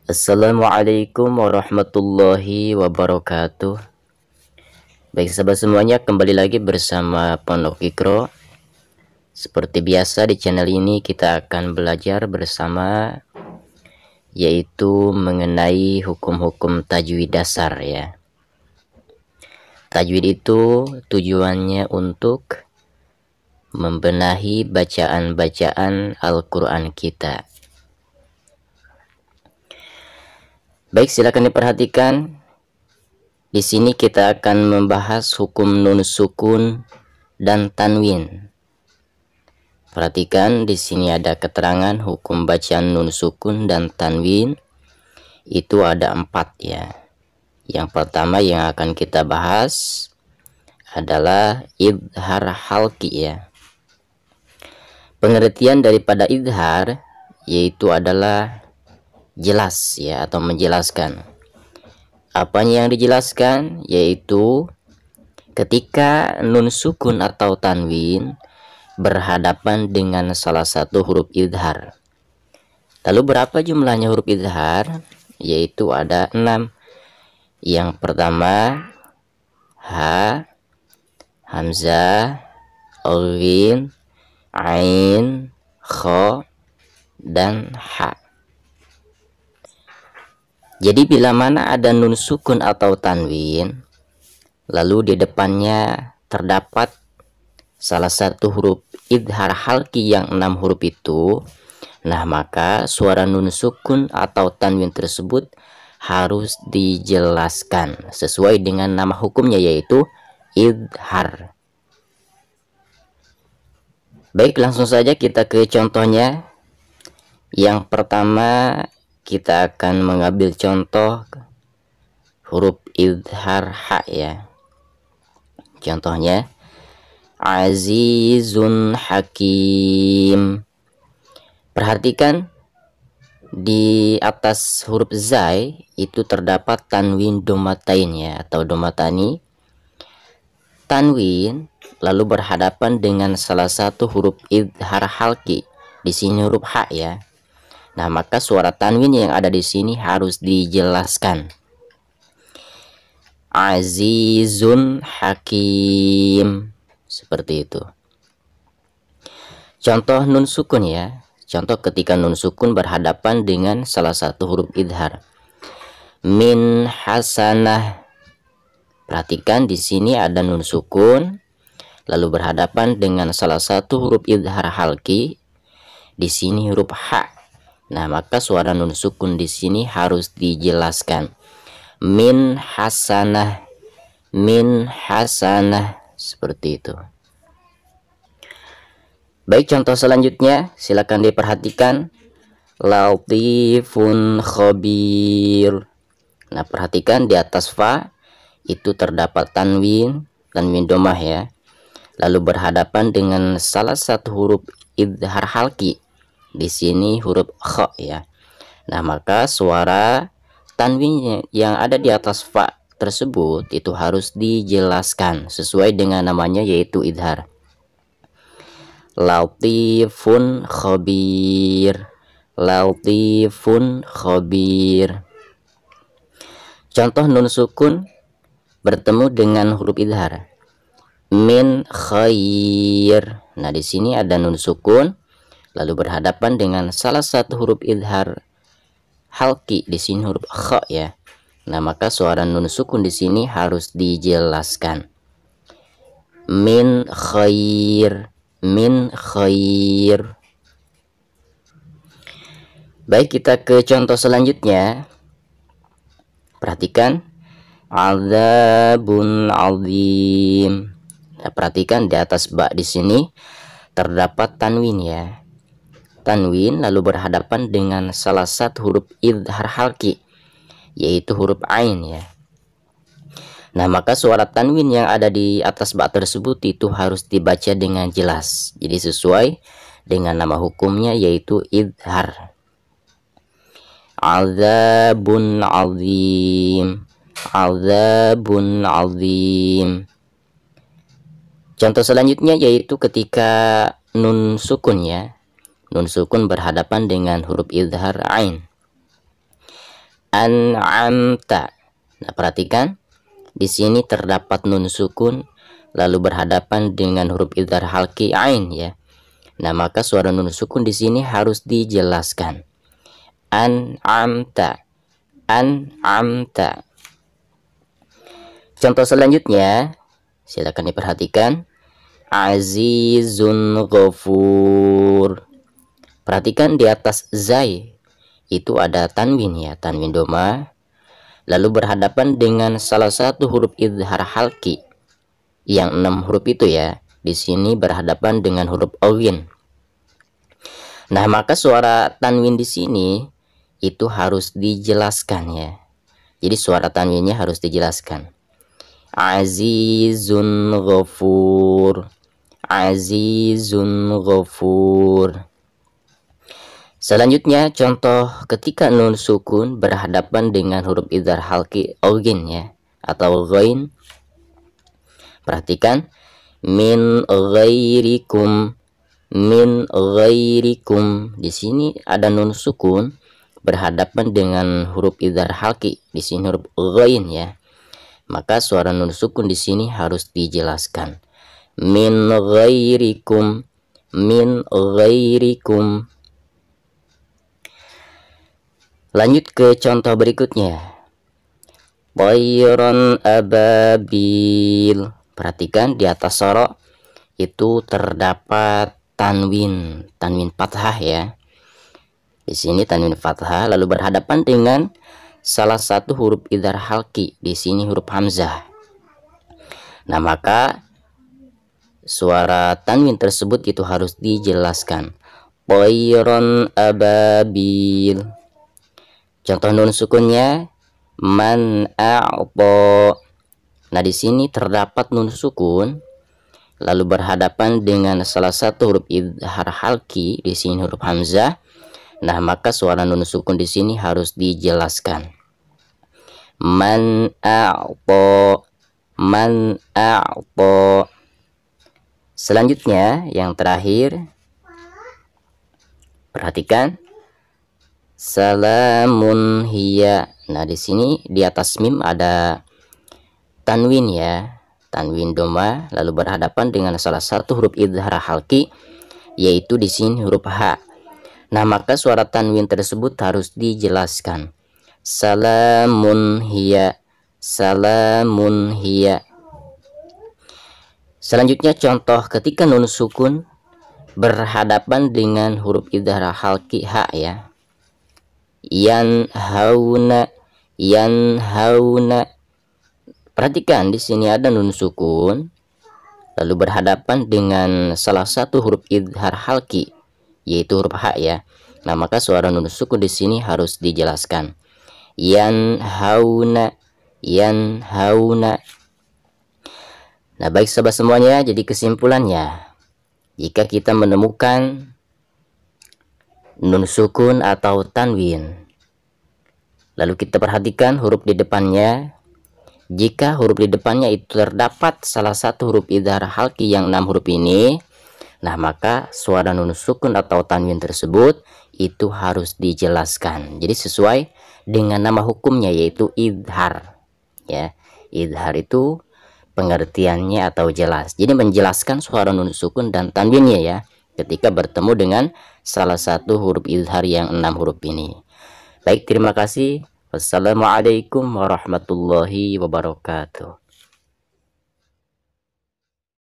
Assalamualaikum warahmatullahi wabarakatuh. Baik sahabat semuanya, kembali lagi bersama Pondok Ikro. Seperti biasa di channel ini kita akan belajar bersama, yaitu mengenai hukum-hukum tajwid dasar ya. Tajwid itu tujuannya untuk membenahi bacaan-bacaan Al-Quran kita. Baik, silakan diperhatikan. Di sini kita akan membahas hukum nun sukun dan tanwin. Perhatikan, di sini ada keterangan hukum bacaan nun sukun dan tanwin. Itu ada 4 ya. Yang pertama yang akan kita bahas adalah idhar halki ya. Pengertian daripada idhar yaitu adalah jelas ya, atau menjelaskan. Apanya yang dijelaskan? Yaitu ketika nun sukun atau tanwin berhadapan dengan salah satu huruf idhar. Lalu berapa jumlahnya huruf idhar? Yaitu ada 6. Yang pertama ha, hamzah, alwin, ain, kha, dan ha. Jadi bila mana ada nun sukun atau tanwin, lalu di depannya terdapat salah satu huruf idhar halki yang 6 huruf itu, nah maka suara nun sukun atau tanwin tersebut harus dijelaskan sesuai dengan nama hukumnya, yaitu idhar. Baik, langsung saja kita ke contohnya. Yang pertama kita akan mengambil contoh huruf idhar ha ya. Contohnya azizun hakim. Perhatikan di atas huruf zai itu terdapat tanwin domatain ya, atau domatani. Tanwin lalu berhadapan dengan salah satu huruf idhar halki, di sini huruf ha ya. Nah, maka suara tanwin yang ada di sini harus dijelaskan. Azizun hakim. Seperti itu. Contoh nun sukun ya. Contoh ketika nun sukun berhadapan dengan salah satu huruf idhar. Min hasanah. Perhatikan di sini ada nun sukun lalu berhadapan dengan salah satu huruf idhar halki. Di sini huruf ha. Nah, maka suara nun sukun di sini harus dijelaskan. Min hasanah, min hasanah, seperti itu. Baik, contoh selanjutnya silakan diperhatikan. Latifun khabir. Nah, perhatikan di atas fa itu terdapat tanwin domah ya. Lalu berhadapan dengan salah satu huruf idhar halki. Di sini huruf kha ya. Nah, maka suara tanwin yang ada di atas fa tersebut itu harus dijelaskan sesuai dengan namanya, yaitu idhar. Latifun khabir, latifun khabir. Contoh nun sukun bertemu dengan huruf idhar. Min khair. Nah, di sini ada nun sukun lalu berhadapan dengan salah satu huruf idhar halki, di sini huruf kha ya. Nah, maka suara nun sukun di sini harus dijelaskan. Min khair, min khair. Baik, kita ke contoh selanjutnya. Perhatikan azabun azim. Nah, perhatikan di atas ba di sini terdapat tanwin ya. Tanwin lalu berhadapan dengan salah satu huruf idhar halki, yaitu huruf ain ya. Nah, maka suara tanwin yang ada di atas ba tersebut itu harus dibaca dengan jelas. Jadi sesuai dengan nama hukumnya, yaitu idhar. Azabun azim, azabun azim. Contoh selanjutnya yaitu ketika nun sukun ya. Nun sukun berhadapan dengan huruf idhar ain. an'amta. Nah, perhatikan di sini terdapat nun sukun lalu berhadapan dengan huruf idhar halqi ain ya. Nah, maka suara nun sukun di sini harus dijelaskan. An'amta, an'amta. Contoh selanjutnya, silakan diperhatikan. Azizun ghafur. Perhatikan di atas zai itu ada tanwin ya, tanwin doma. Lalu berhadapan dengan salah satu huruf idhar halqi yang 6 huruf itu ya. Di sini berhadapan dengan huruf awin. Nah, maka suara tanwin di sini itu harus dijelaskan ya. Jadi suara tanwinnya harus dijelaskan. Azizun ghafur, azizun ghafur. Selanjutnya contoh ketika nun sukun berhadapan dengan huruf idhar halqi awin ya, atau ghain. Perhatikan, min ghairikum, min ghairikum. Di sini ada nun sukun berhadapan dengan huruf idhar halqi, di sini huruf ghain ya. Maka suara nun sukun di sini harus dijelaskan. Min ghairikum, min ghairikum. Lanjut ke contoh berikutnya. Bayron ababil. Perhatikan di atas soro itu terdapat tanwin, tanwin fathah ya. Di sini tanwin fathah lalu berhadapan dengan salah satu huruf idhar halqi, di sini huruf hamzah. Nah, maka suara tanwin tersebut itu harus dijelaskan. Bayron ababil. Contoh nun sukunnya man a'ta. Nah, di sini terdapat nun sukun lalu berhadapan dengan salah satu huruf idhar halqi, di sini huruf hamzah. Nah, maka suara nun sukun di sini harus dijelaskan. Man a'ta, man a'ta. Selanjutnya yang terakhir, perhatikan. Salamun hiya. Nah, di sini di atas mim ada tanwin ya, tanwin doma lalu berhadapan dengan salah satu huruf idhar halqi, yaitu di sini huruf ha. Nah, maka suara tanwin tersebut harus dijelaskan. Salamun hiya, salamun hiya. Selanjutnya contoh ketika nun sukun berhadapan dengan huruf idhar halqi ha ya. Yanhauna, yanhauna. Perhatikan di sini ada nun sukun lalu berhadapan dengan salah satu huruf idhar halqi, yaitu huruf ha ya. Nah, maka suara nun sukun di sini harus dijelaskan. Yanhauna, yanhauna. Nah, baik sahabat semuanya, jadi kesimpulannya, jika kita menemukan nun sukun atau tanwin, lalu kita perhatikan huruf di depannya. Jika huruf di depannya itu terdapat salah satu huruf idhar halqi yang 6 huruf ini, nah maka suara nun sukun atau tanwin tersebut itu harus dijelaskan. Jadi sesuai dengan nama hukumnya, yaitu idhar ya. Idhar itu pengertiannya atau jelas. Jadi menjelaskan suara nun sukun dan tanwinnya ya, ketika bertemu dengan salah satu huruf idhar yang 6 huruf ini. Baik, terima kasih. Wassalamualaikum warahmatullahi wabarakatuh.